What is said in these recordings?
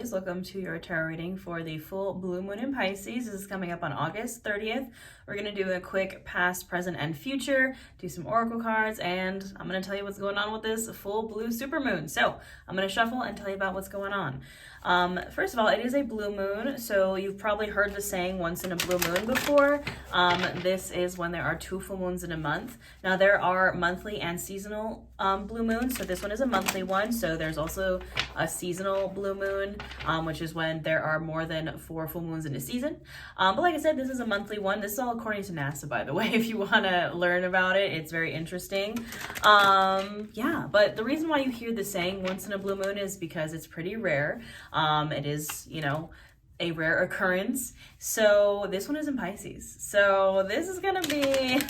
Pisces. Welcome to your tarot reading for the full blue moon in Pisces. This is coming up on August 30th. We're going to do a quick past, present, and future, do some oracle cards, and I'm going to tell you what's going on with this full blue supermoon. So I'm going to shuffle and tell you about what's going on. First of all, it is a blue moon, so you've probably heard the saying once in a blue moon before. This is when there are two full moons in a month. Now there are monthly and seasonal blue moons, so this one is a monthly one. So there's also a seasonal blue moon, which is when there are more than 4 full moons in a season. But like I said, this is a monthly one. This is all according to NASA, by the way, if you want to learn about it. It's very interesting. Yeah, but the reason why you hear the saying once in a blue moon is because it's pretty rare. It is, you know, a rare occurrence. So this one is in Pisces. So this is going to be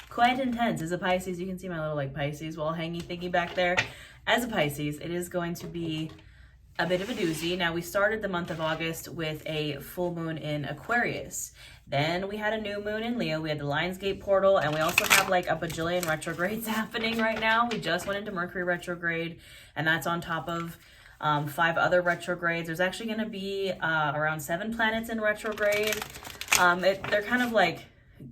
quite intense. As a Pisces, you can see my little like Pisces wall hangy thingy back there. As a Pisces, it is going to be a bit of a doozy. Now, we started the month of August with a full moon in Aquarius. Then we had a new moon in Leo. We had the Lionsgate portal, and we also have like a bajillion retrogrades happening right now. We just went into Mercury retrograde, and that's on top of 5 other retrogrades. There's actually going to be around 7 planets in retrograde. They're kind of like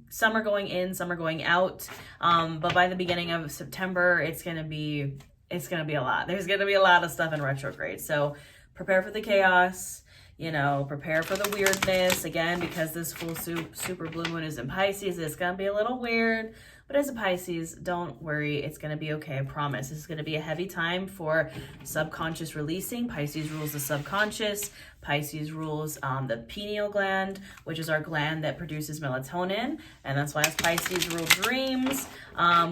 some are going in, some are going out. But by the beginning of September, it's gonna be a lot. There's gonna be a lot of stuff in retrograde. So prepare for the chaos. You know, prepare for the weirdness. Again, because this full super blue moon is in Pisces, it's gonna be a little weird. But as a Pisces, don't worry, it's going to be okay, I promise. This is going to be a heavy time for subconscious releasing. Pisces rules the subconscious. Pisces rules the pineal gland, which is our gland that produces melatonin. And that's why as Pisces rule dreams.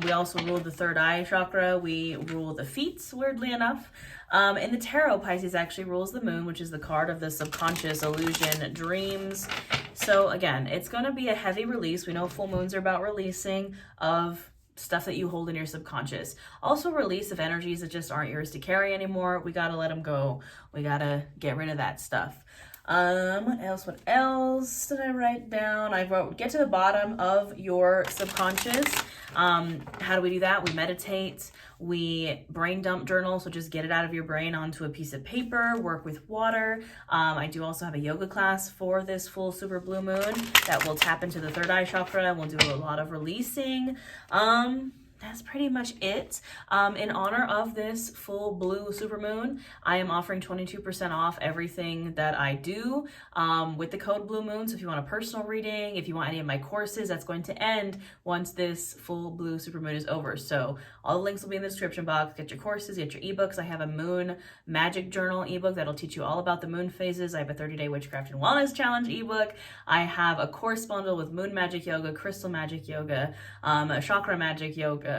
We also rule the third eye chakra. We rule the feet, weirdly enough. In the tarot, Pisces actually rules the moon, which is the card of the subconscious, illusion, dreams. So again, it's going to be a heavy release. We know full moons are about releasing of stuff that you hold in your subconscious. Also release of energies that just aren't yours to carry anymore. We got to let them go. We got to get rid of that stuff. What else did I write down? I wrote, get to the bottom of your subconscious. How do we do that? We meditate, we brain dump journal. So just get it out of your brain onto a piece of paper, work with water. I do also have a yoga class for this full super blue moon that will tap into the third eye chakra. We'll do a lot of releasing. That's pretty much it. In honor of this full blue supermoon, I am offering 22% off everything that I do with the code Blue Moon. So if you want a personal reading, if you want any of my courses, that's going to end once this full blue supermoon is over. So all the links will be in the description box. Get your courses, get your ebooks. I have a moon magic journal ebook that'll teach you all about the moon phases. I have a 30-day witchcraft and wellness challenge ebook. I have a course bundle with moon magic yoga, crystal magic yoga, chakra magic yoga,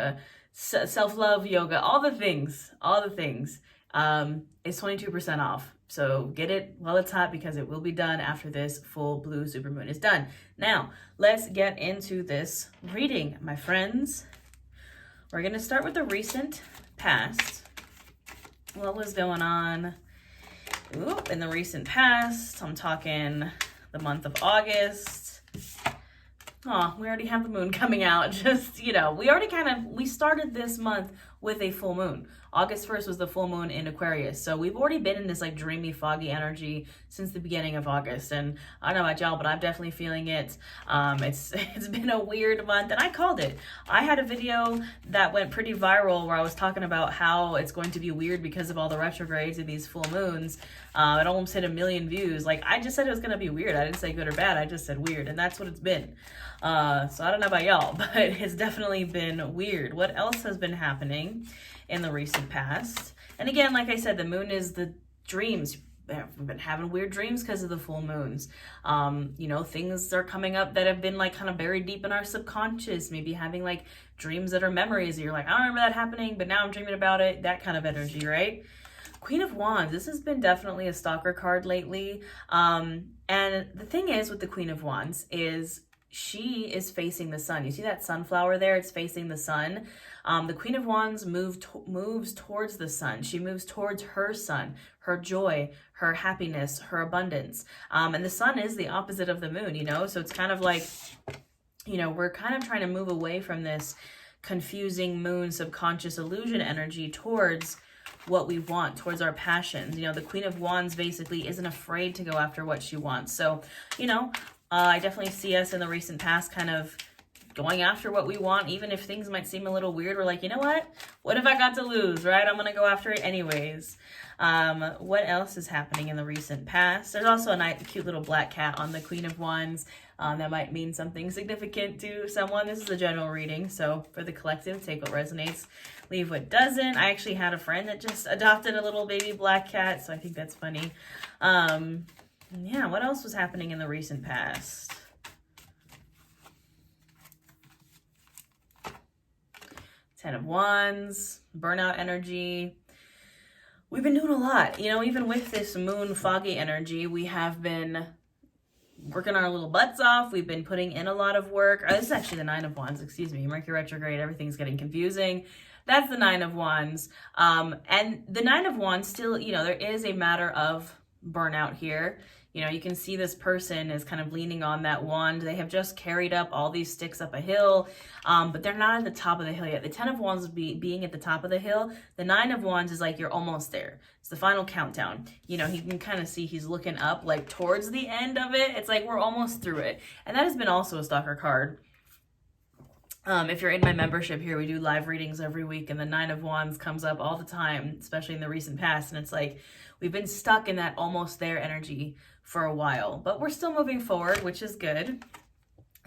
self-love yoga, all the things. It's 22% off. So get it while it's hot because it will be done after this full blue supermoon is done. Now, let's get into this reading, my friends. We're going to start with the recent past. What was going on in the recent past? I'm talking the month of August. Oh, we already have the moon coming out. Just, you know, we started this month with a full moon. August 1st was the full moon in Aquarius. So we've already been in this like dreamy, foggy energy since the beginning of August. And I don't know about y'all, but I'm definitely feeling it. It's been a weird month and I called it. I had a video that went pretty viral where I was talking about how it's going to be weird because of all the retrogrades and these full moons. It almost hit 1 million views. Like I just said it was going to be weird. I didn't say good or bad. I just said weird. And that's what it's been. So I don't know about y'all, but it's definitely been weird. What else has been happening in the recent past? And again, like I said, the moon is the dreams. We've been having weird dreams because of the full moons. You know, things are coming up that have been like kind of buried deep in our subconscious. Maybe having like dreams that are memories. You're like, I don't remember that happening, but now I'm dreaming about it. That kind of energy, right? Queen of Wands. This has been definitely a stalker card lately. And the thing is with the Queen of Wands is she is facing the sun. You see that sunflower there? It's facing the sun. The Queen of Wands moves towards the sun. She moves towards her sun, her joy, her happiness, her abundance. And the sun is the opposite of the moon, you know? So it's kind of like, you know, we're kind of trying to move away from this confusing moon subconscious illusion energy towards what we want, towards our passions. You know, the Queen of Wands basically isn't afraid to go after what she wants. So, you know, I definitely see us in the recent past kind of going after what we want, even if things might seem a little weird. We're like, you know what have I got to lose, right? I'm gonna go after it anyways. What else is happening in the recent past? There's also a nice cute little black cat on the Queen of Wands. That might mean something significant to someone. This is a general reading, so for the collective, take what resonates, leave what doesn't. I actually had a friend that just adopted a little baby black cat, so I think that's funny. Yeah, what else was happening in the recent past? Ten of Wands, burnout energy. We've been doing a lot. You know, even with this moon foggy energy, we have been working our little butts off. We've been putting in a lot of work. This is actually the Nine of Wands, excuse me. Mercury retrograde, everything's getting confusing. That's the Nine of Wands. And the Nine of Wands still, you know, there is a matter of burnout here. You know, you can see this person is kind of leaning on that wand. They have just carried up all these sticks up a hill, but they're not at the top of the hill yet. The Ten of Wands is being at the top of the hill. The Nine of Wands is like, you're almost there. It's the final countdown. You know, you can kind of see he's looking up like towards the end of it. It's like, we're almost through it. And that has been also a stalker card. If you're in my membership here, we do live readings every week, and the Nine of Wands comes up all the time, especially in the recent past. And it's like, we've been stuck in that almost there energy for a while, but we're still moving forward, which is good.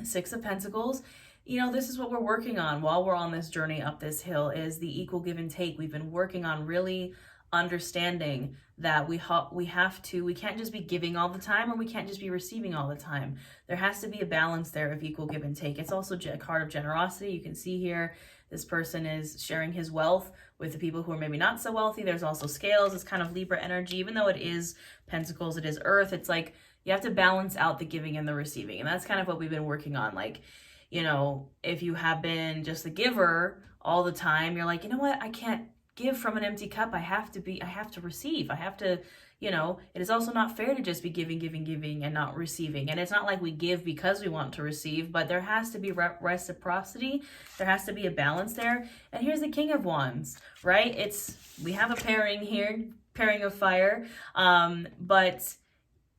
Six of Pentacles. You know, this is what we're working on while we're on this journey up this hill, is the equal give and take. We've been working on really understanding that we can't just be giving all the time, or we can't just be receiving all the time. There has to be a balance there of equal give and take. It's also a card of generosity. You can see here, this person is sharing his wealth with the people who are maybe not so wealthy. There's also scales. It's kind of Libra energy. Even though it is Pentacles, it is Earth. It's like you have to balance out the giving and the receiving. And that's kind of what we've been working on. Like, you know, if you have been just a giver all the time, you're like, you know what? I can't give from an empty cup. I have to receive. I have to, you know, it is also not fair to just be giving and not receiving. And it's not like we give because we want to receive, but there has to be reciprocity. There has to be a balance there. And here's the King of Wands, right? We have a pairing here, pairing of fire, but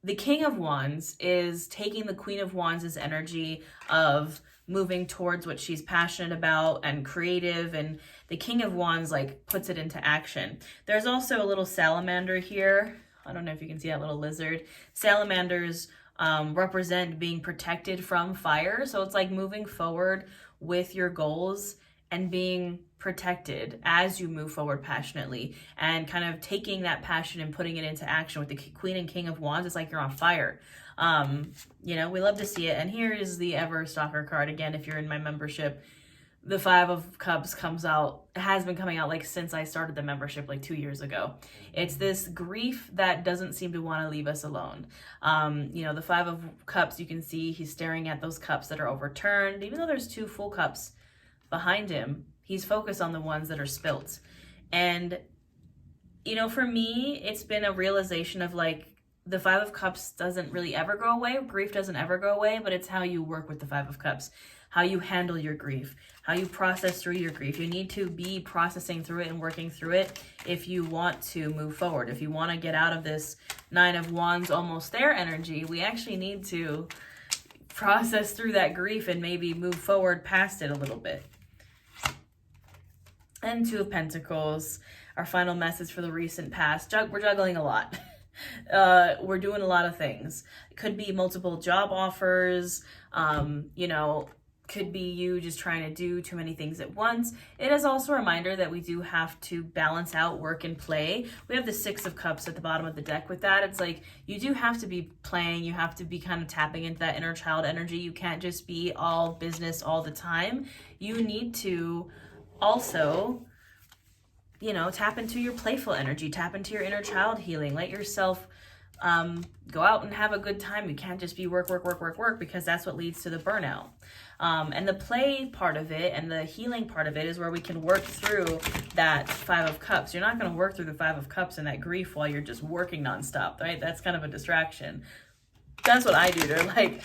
the King of Wands is taking the Queen of Wands' energy of moving towards what she's passionate about and creative, and the King of Wands like puts it into action. There's also a little salamander here. I don't know if you can see that little lizard. Salamanders represent being protected from fire. So it's like moving forward with your goals and being protected as you move forward passionately, and kind of taking that passion and putting it into action. With the Queen and King of Wands, it's like you're on fire. You know, we love to see it. And here is the Ever Stalker card. Again, if you're in my membership, the Five of Cups comes out, has been coming out like since I started the membership like 2 years ago. It's this grief that doesn't seem to want to leave us alone. You know, the Five of Cups, you can see he's staring at those cups that are overturned. Even though there's 2 full cups behind him, he's focused on the ones that are spilt. And, you know, for me, it's been a realization of like, the Five of Cups doesn't really ever go away. Grief doesn't ever go away, but it's how you work with the Five of Cups, how you handle your grief, how you process through your grief. You need to be processing through it and working through it if you want to move forward. If you want to get out of this Nine of Wands almost there energy, we actually need to process through that grief and maybe move forward past it a little bit. And Two of Pentacles, our final message for the recent past. We're juggling a lot. We're doing a lot of things. It could be multiple job offers, you know, could be you just trying to do too many things at once. It is also a reminder that we do have to balance out work and play. We have the Six of Cups at the bottom of the deck with that. It's like, you do have to be playing. You have to be kind of tapping into that inner child energy. You can't just be all business all the time. You need to also, you know, tap into your playful energy, tap into your inner child healing. Let yourself go out and have a good time. You can't just be work, because that's what leads to the burnout. And the play part of it and the healing part of it is where we can work through that Five of Cups. You're not going to work through the Five of Cups and that grief while you're just working nonstop, right? That's kind of a distraction. That's what I do to like,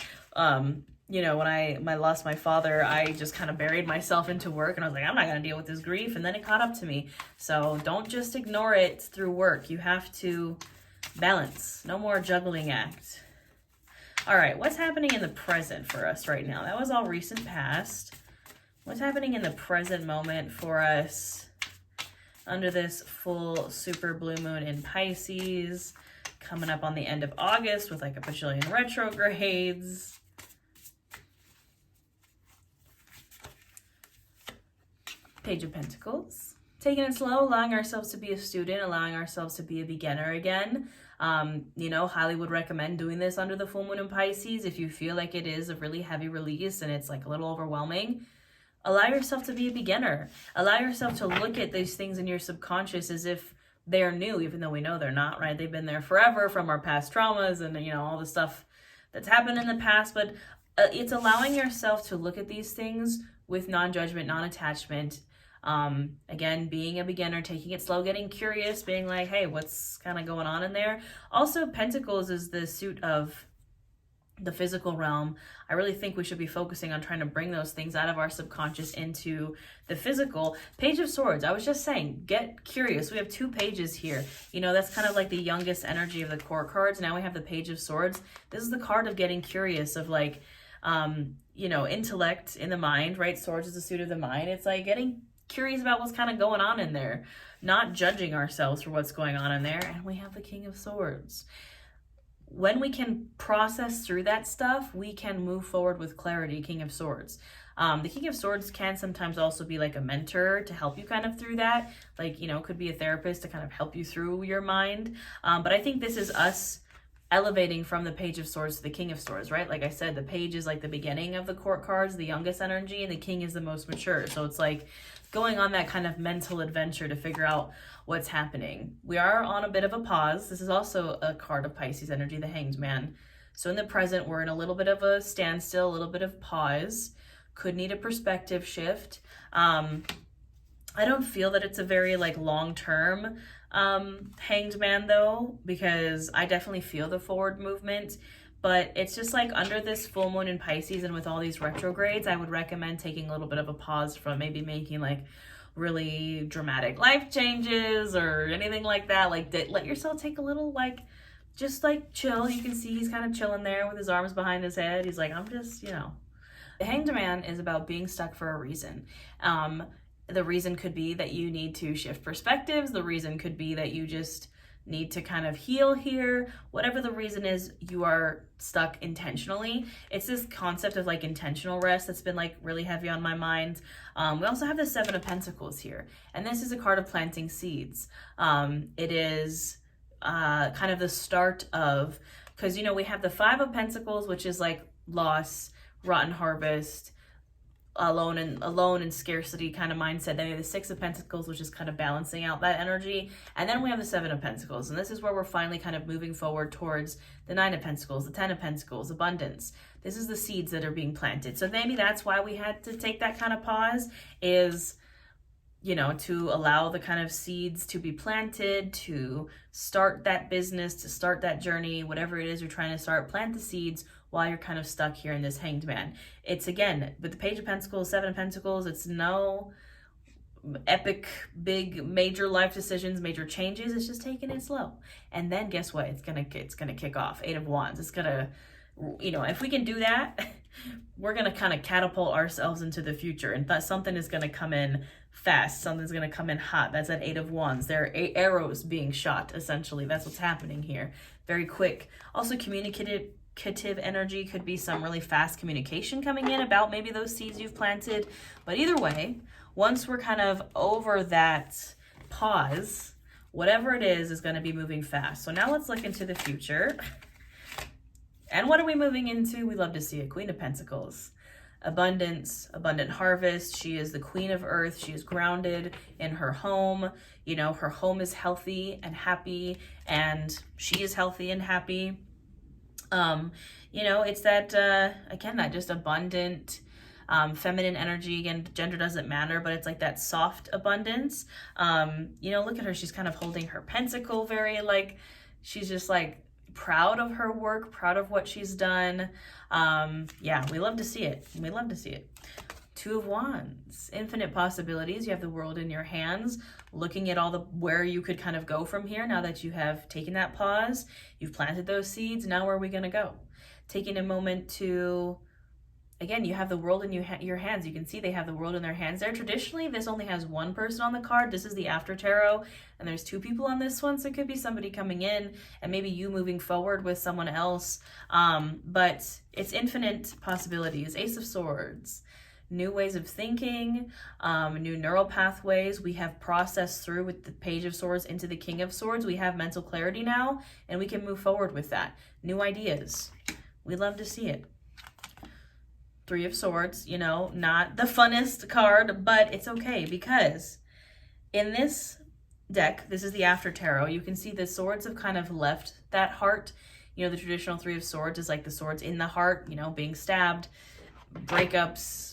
you know, when I lost my father, I just kind of buried myself into work, and I was like, I'm not going to deal with this grief. And then it caught up to me. So don't just ignore it through work. You have to balance. No more juggling act. All right, what's happening in the present for us right now? That was all recent past. What's happening in the present moment for us under this full super blue moon in Pisces, coming up on the end of August with like a bajillion retrogrades? Page of Pentacles. Taking it slow, allowing ourselves to be a student, allowing ourselves to be a beginner again. You know, highly would recommend doing this under the full moon in Pisces if you feel like it is a really heavy release and it's like a little overwhelming. Allow yourself to be a beginner. Allow yourself to look at these things in your subconscious as if they're new, even though we know they're not, right? They've been there forever from our past traumas and, you know, all the stuff that's happened in the past. But it's allowing yourself to look at these things with non-judgment, non-attachment. Again, being a beginner, taking it slow, getting curious, being like, hey, what's kind of going on in there? Also, Pentacles is the suit of the physical realm. I really think we should be focusing on trying to bring those things out of our subconscious into the physical. Page of Swords, I was just saying, get curious. We have 2 pages here. You know, that's kind of like the youngest energy of the core cards. Now we have the Page of Swords. This is the card of getting curious, of like, you know, intellect in the mind, right? Swords is the suit of the mind. It's like getting curious about what's kind of going on in there, not judging ourselves for what's going on in there. And we have the King of Swords. When we can process through that stuff, we can move forward with clarity. King of Swords. The King of Swords can sometimes also be like a mentor to help you kind of through that. Like, you know, could be a therapist to kind of help you through your mind. But I think this is us elevating from the Page of Swords to the King of Swords, right? Like I said, the page is like the beginning of the court cards, the youngest energy, and the king is the most mature. So it's like going on that kind of mental adventure to figure out what's happening. We are on a bit of a pause. This is also a card of Pisces energy, the Hanged Man. So in the present, we're in a little bit of a standstill, a little bit of pause. Could need a perspective shift. I don't feel that it's a very like long-term Hanged Man though, because I definitely feel the forward movement. But it's just like under this full moon in Pisces and with all these retrogrades, I would recommend taking a little bit of a pause from maybe making like really dramatic life changes or anything like that. Like let yourself take a little like, just like chill. You can see he's kind of chilling there with his arms behind his head. He's like, I'm just, you know. The Hanged Man is about being stuck for a reason. The reason could be that you need to shift perspectives. The reason could be that you just need to kind of heal here. Whatever the reason is, you are stuck intentionally. It's this concept of like intentional rest that's been like really heavy on my mind. We also have the 7 of Pentacles here, and this is a card of planting seeds. It is kind of the start of, because, you know, we have the 5 of Pentacles, which is like loss, rotten harvest, alone and scarcity kind of mindset. Then we have the 6 of Pentacles, which is kind of balancing out that energy. And then we have the 7 of Pentacles. And this is where we're finally kind of moving forward towards the 9 of Pentacles, the 10 of Pentacles, abundance. This is the seeds that are being planted. So maybe that's why we had to take that kind of pause, is, you know, to allow the kind of seeds to be planted, to start that business, to start that journey, whatever it is you're trying to start, plant the seeds while you're kind of stuck here in this Hanged Man. It's, again, with the Page of Pentacles, 7 of Pentacles, it's no epic, big, major life decisions, major changes. It's just taking it slow. And then guess what? It's gonna kick off. 8 of Wands. It's gonna, you know, if we can do that, we're gonna kind of catapult ourselves into the future, and something is gonna come in fast. Something's gonna come in hot. That's an 8 of Wands. There are arrows being shot, essentially. That's what's happening here. Very quick. Also, communicative energy could be some really fast communication coming in about maybe those seeds you've planted. But either way, once we're kind of over that pause, whatever it is going to be moving fast. So now let's look into the future. And what are we moving into? We love to see a Queen of Pentacles. Abundance, abundant harvest. She is the Queen of Earth. She is grounded in her home. You know, her home is healthy and happy, and she is healthy and happy. You know, it's that, again, that just abundant, feminine energy. Again, gender doesn't matter, but it's like that soft abundance. You know, look at her. She's kind of holding her pentacle very, like, she's just like proud of her work, proud of what she's done. Yeah, we love to see it. We love to see it. Two of Wands, infinite possibilities. You have the world in your hands, looking at all the where you could kind of go from here now that you have taken that pause, you've planted those seeds. Now where are we going to go? Taking a moment to, again, you have the world in your hands. You can see they have the world in their hands there. Traditionally, this only has one person on the card. This is the after tarot, and there's two people on this one, so it could be somebody coming in and maybe you moving forward with someone else. But it's infinite possibilities. Ace of Swords. New ways of thinking, new neural pathways. We have processed through with the Page of Swords into the King of Swords. We have mental clarity now, and we can move forward with that. New ideas. We love to see it. Three of Swords, you know, not the funnest card, but it's okay because in this deck, this is the after tarot, you can see the swords have kind of left that heart. You know, the traditional Three of Swords is like the swords in the heart, you know, being stabbed, breakups,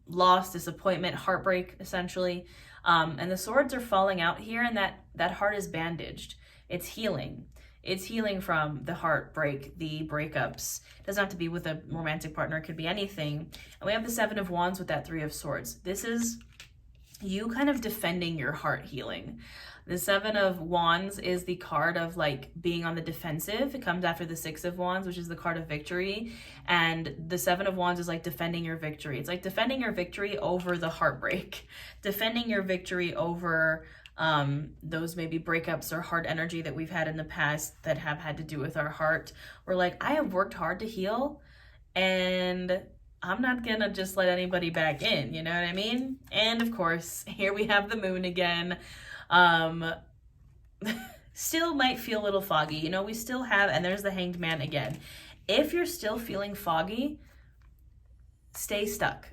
loss, disappointment, heartbreak, essentially. And the swords are falling out here, and that heart is bandaged. It's healing. It's healing from the heartbreak, the breakups. It doesn't have to be with a romantic partner. It could be anything. And we have the Seven of Wands with that Three of Swords. This is you kind of defending your heart healing. The Seven of Wands is the card of like being on the defensive. It comes after the Six of Wands, which is the card of victory. And the Seven of Wands is like defending your victory. It's like defending your victory over the heartbreak, defending your victory over those maybe breakups or hard energy that we've had in the past that have had to do with our heart. We're like, I have worked hard to heal, and I'm not gonna just let anybody back in, you know what I mean? And of course, here we have the moon again. Still might feel a little foggy, you know, we still have, and there's the Hanged Man again. If you're still feeling foggy, stay stuck.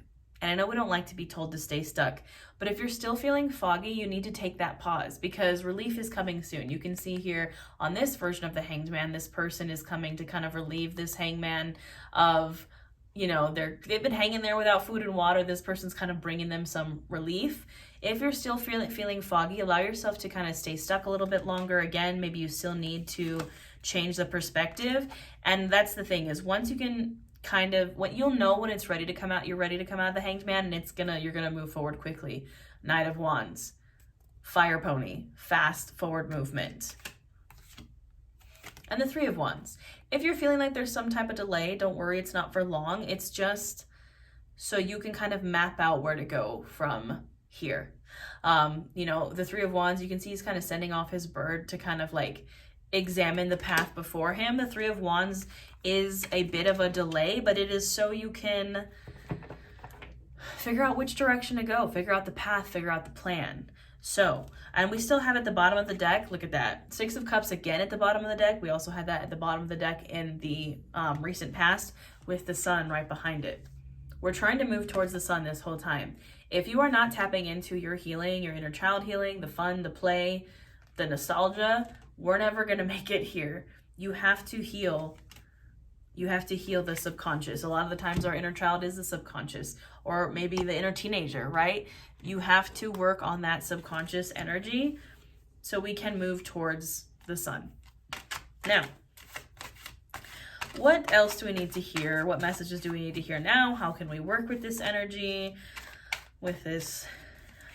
And I know we don't like to be told to stay stuck, but if you're still feeling foggy, you need to take that pause because relief is coming soon. You can see here on this version of the Hanged Man, this person is coming to kind of relieve this hangman of, you know, they've been hanging there without food and water. This person's kind of bringing them some relief. If you're still feeling foggy, allow yourself to kind of stay stuck a little bit longer. Again, maybe you still need to change the perspective. And that's the thing is once you can kind of, what you'll know when it's ready to come out, you're ready to come out of the Hanged Man, and you're gonna move forward quickly. Knight of Wands, Fire Pony, fast forward movement. And the Three of Wands. If you're feeling like there's some type of delay, don't worry, it's not for long. It's just so you can kind of map out where to go from here. You know, the Three of Wands, you can see he's kind of sending off his bird to kind of like examine the path before him. The Three of Wands is a bit of a delay, but it is so you can figure out which direction to go, figure out the path, figure out the plan. So, and we still have at the bottom of the deck, look at that, Six of Cups again at the bottom of the deck. We also had that at the bottom of the deck in the recent past with the sun right behind it. We're trying to move towards the sun this whole time. If you are not tapping into your healing, your inner child healing, the fun, the play, the nostalgia, we're never going to make it here. You have to heal. You have to heal the subconscious. A lot of the times our inner child is the subconscious, or maybe the inner teenager, right? You have to work on that subconscious energy so we can move towards the sun. Now, what else do we need to hear? What messages do we need to hear now? How can we work with this energy, with this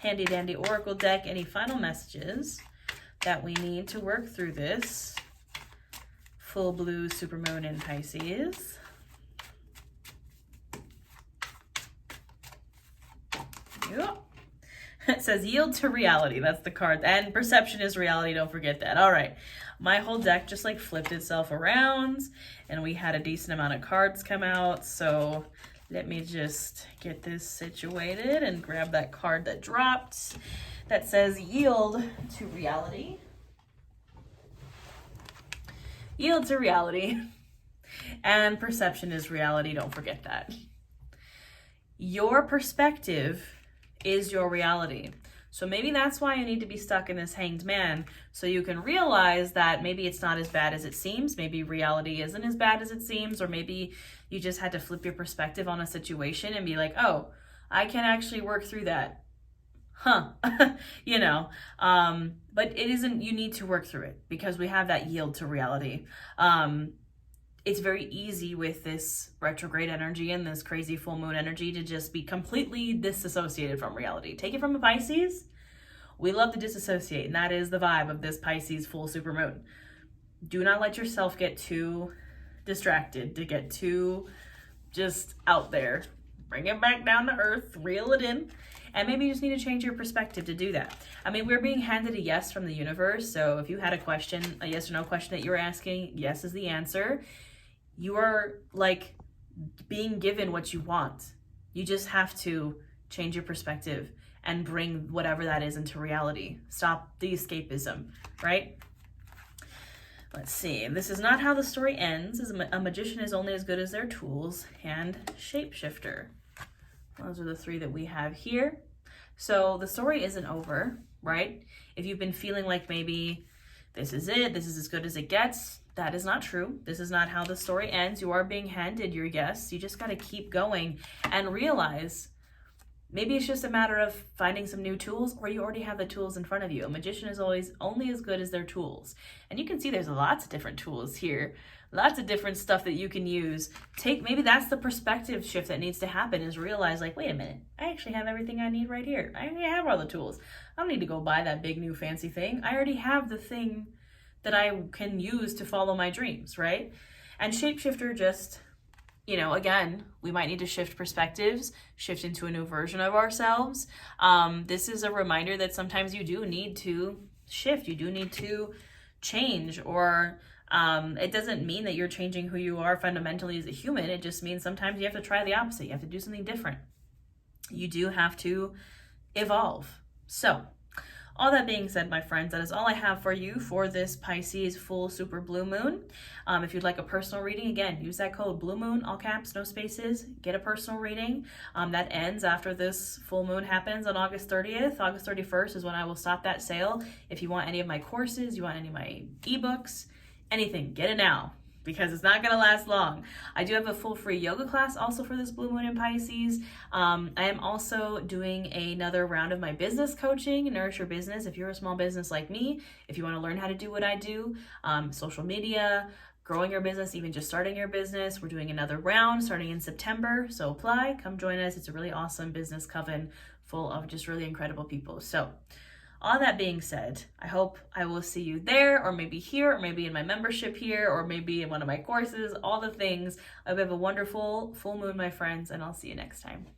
handy dandy oracle deck? Any final messages that we need to work through this full blue supermoon in Pisces? Yep. It says yield to reality. That's the card. And perception is reality. Don't forget that. All right. My whole deck just like flipped itself around and we had a decent amount of cards come out. So let me just get this situated and grab that card that dropped that says yield to reality. Yield to reality. And perception is reality. Don't forget that. Your perspective is your reality. So maybe that's why you need to be stuck in this Hanged Man, so you can realize that maybe it's not as bad as it seems. Maybe reality isn't as bad as it seems, or maybe you just had to flip your perspective on a situation and be like, oh, I can actually work through that. huh, you know, but it isn't, you need to work through it because we have that yield to reality. It's very easy with this retrograde energy and this crazy full moon energy to just be completely disassociated from reality. Take it from a Pisces. We love to disassociate, and that is the vibe of this Pisces full super moon. Do not let yourself get too distracted, to get too just out there. Bring it back down to earth, reel it in, and maybe you just need to change your perspective to do that. I mean, we're being handed a yes from the universe, so if you had a question, a yes or no question that you were asking, yes is the answer. You are like being given what you want. You just have to change your perspective and bring whatever that is into reality. Stop the escapism, right? Let's see. This is not how the story ends. A magician is only as good as their tools, and shapeshifter. Those are the three that we have here. So the story isn't over, right? If you've been feeling like maybe this is it, this is as good as it gets, that is not true. This is not how the story ends. You are being handed your yes. You just got to keep going and realize maybe it's just a matter of finding some new tools, or you already have the tools in front of you. A magician is always only as good as their tools. And you can see there's lots of different tools here, lots of different stuff that you can use. Maybe that's the perspective shift that needs to happen, is realize like, wait a minute, I actually have everything I need right here. I already have all the tools. I don't need to go buy that big new fancy thing. I already have the thing that I can use to follow my dreams, right? And shapeshifter just, you know, again, we might need to shift perspectives, shift into a new version of ourselves. This is a reminder that sometimes you do need to shift. You do need to change, or it doesn't mean that you're changing who you are fundamentally as a human. It just means sometimes you have to try the opposite. You have to do something different. You do have to evolve. So, all that being said, my friends, that is all I have for you for this Pisces full super blue moon. If you'd like a personal reading, again, use that code Blue Moon, all caps, no spaces. Get a personal reading. That ends after this full moon happens on August 30th. August 31st is when I will stop that sale. If you want any of my courses, you want any of my ebooks, anything, get it now, because it's not going to last long. I do have a full free yoga class also for this blue moon in Pisces. I am also doing another round of my business coaching, Nourish Your Business. If you're a small business like me, if you want to learn how to do what I do, social media, growing your business, even just starting your business, we're doing another round starting in September. So apply, come join us. It's a really awesome business coven full of just really incredible people. So all that being said, I hope I will see you there, or maybe here, or maybe in my membership here, or maybe in one of my courses, all the things. I hope you have a wonderful full moon, my friends, and I'll see you next time.